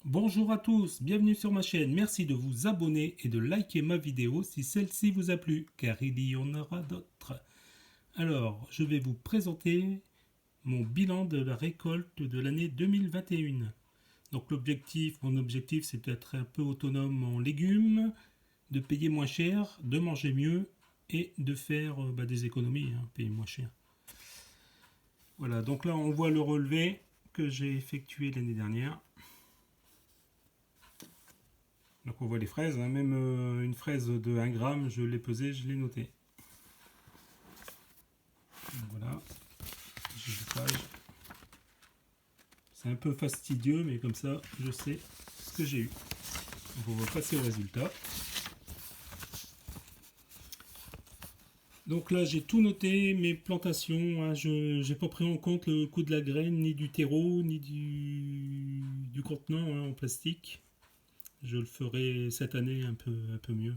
Bonjour à tous, bienvenue sur ma chaîne. Merci de vous abonner et de liker ma vidéo si celle-ci vous a plu, car il y en aura d'autres. Alors, je vais vous présenter mon bilan de la récolte de l'année 2021. Donc mon objectif, c'est d'être un peu autonome en légumes, de payer moins cher, de manger mieux et de faire des économies, payer moins cher. Voilà, donc là on voit le relevé que j'ai effectué l'année dernière. Donc on voit les fraises, même une fraise de 1 gramme, je l'ai pesée, je l'ai notée. Donc voilà, j'ai des pages. C'est un peu fastidieux, mais comme ça, je sais ce que j'ai eu. Donc on va passer au résultat. Donc là, j'ai tout noté, mes plantations. Je n'ai pas pris en compte le coût de la graine, ni du terreau, ni du contenant en plastique. Je le ferai cette année un peu mieux.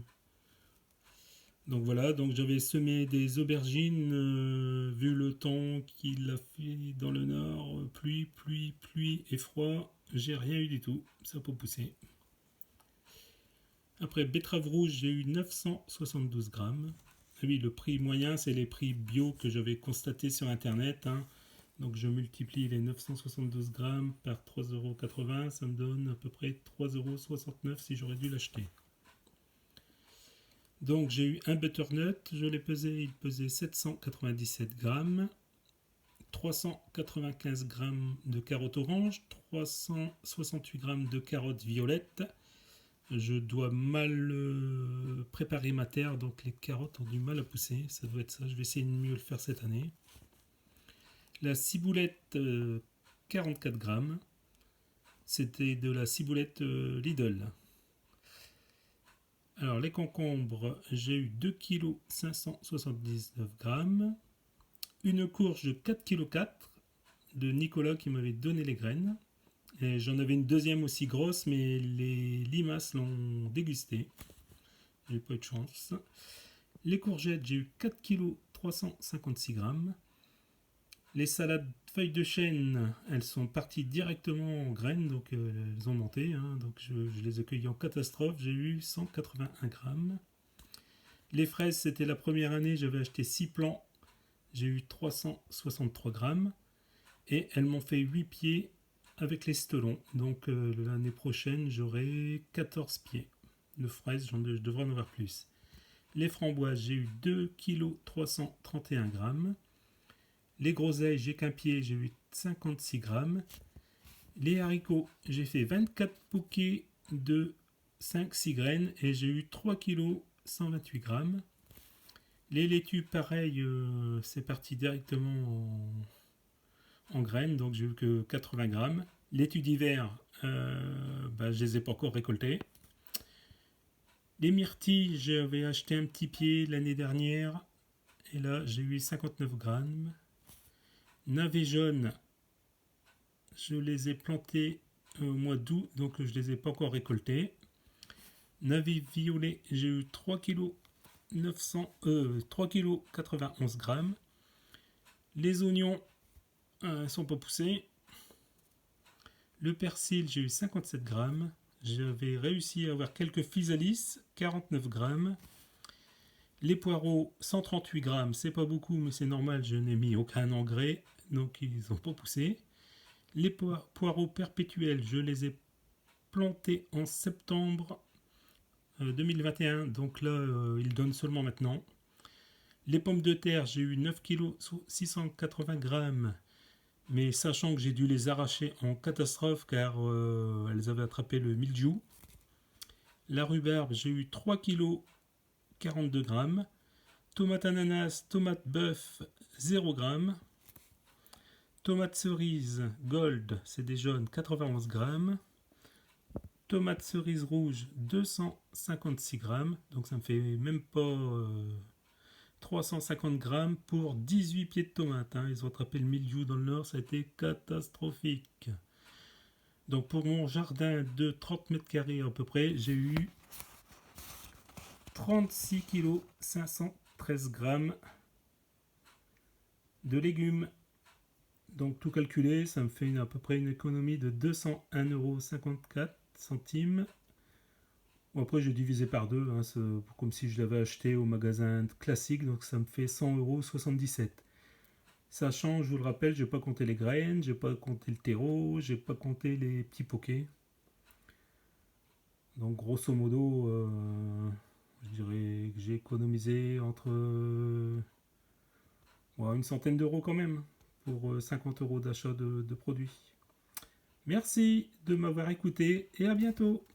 Donc voilà, donc j'avais semé des aubergines, vu le temps qu'il a fait dans le nord, pluie et froid, j'ai rien eu du tout, ça n'a pas poussé. Après betterave rouge, j'ai eu 972 grammes. Ah oui, le prix moyen, c'est les prix bio que j'avais constatés sur internet. Donc je multiplie les 972 grammes par 3,80 €, ça me donne à peu près 3,69 € si j'aurais dû l'acheter. Donc j'ai eu un butternut, je l'ai pesé, il pesait 797 grammes, 395 grammes de carottes oranges, 368 grammes de carottes violettes. Je dois mal préparer ma terre, donc les carottes ont du mal à pousser, ça doit être ça, je vais essayer de mieux le faire cette année. La ciboulette, 44 grammes, c'était de la ciboulette Lidl. Alors les concombres, j'ai eu 2,579 kg, une courge de 4,4 kg de Nicolas qui m'avait donné les graines. Et j'en avais une deuxième aussi grosse, mais les limaces l'ont dégustée. J'ai pas eu de chance. Les courgettes, j'ai eu 4,356 kg. Les salades feuilles de chêne, elles sont parties directement en graines, donc elles ont monté. Donc je les ai cueillies en catastrophe, j'ai eu 181 grammes. Les fraises, c'était la première année, j'avais acheté 6 plants, j'ai eu 363 grammes. Et elles m'ont fait 8 pieds avec les stelons. Donc l'année prochaine, j'aurai 14 pieds de fraises, je devrais en avoir plus. Les framboises, j'ai eu 2,331 kg. Les groseilles, j'ai qu'un pied, j'ai eu 56 grammes. Les haricots, j'ai fait 24 bouquets de 5-6 graines et j'ai eu 3,128 kg. Les laitues, pareil, c'est parti directement en graines, donc j'ai eu que 80 grammes. Laitues d'hiver, je les ai pas encore récoltées. Les myrtilles, j'avais acheté un petit pied l'année dernière et là j'ai eu 59 grammes. Navets jaunes, je les ai plantés au mois d'août, donc je les ai pas encore récoltés. Navets violets, j'ai eu 3,91 kg. Les oignons sont pas poussés. Le persil, j'ai eu 57 grammes. J'avais réussi à avoir quelques physalis, 49 grammes. Les poireaux, 138 grammes. C'est pas beaucoup, mais c'est normal, je n'ai mis aucun engrais, donc ils n'ont pas poussé. Les poireaux perpétuels, je les ai plantés en septembre 2021, donc là, ils donnent seulement maintenant. Les pommes de terre, j'ai eu 9,680 kg, mais sachant que j'ai dû les arracher en catastrophe car elles avaient attrapé le mildiou. La rhubarbe, j'ai eu 3,42 kg. Tomate ananas, tomate bœuf, 0 g. Tomate cerise gold, c'est des jaunes, 91 g. Tomate cerise rouge, 256 g. Donc ça me fait même pas 350 g pour 18 pieds de tomates. Ils ont attrapé le mildiou dans le nord, ça a été catastrophique. Donc pour mon jardin de 30 mètres carrés à peu près, j'ai eu 36 kg 513 g de légumes. Donc tout calculé, ça me fait à peu près une économie de 201,54 €. Bon, après j'ai divisé par deux, hein, comme si je l'avais acheté au magasin classique, donc ça me fait 100,77 €. Sachant, je vous le rappelle, j'ai pas compté les graines, j'ai pas compté le terreau, j'ai pas compté les petits pokés. Donc grosso modo, je dirais que j'ai économisé entre une centaine d'euros quand même pour 50 € d'achat de produits. Merci de m'avoir écouté et à bientôt.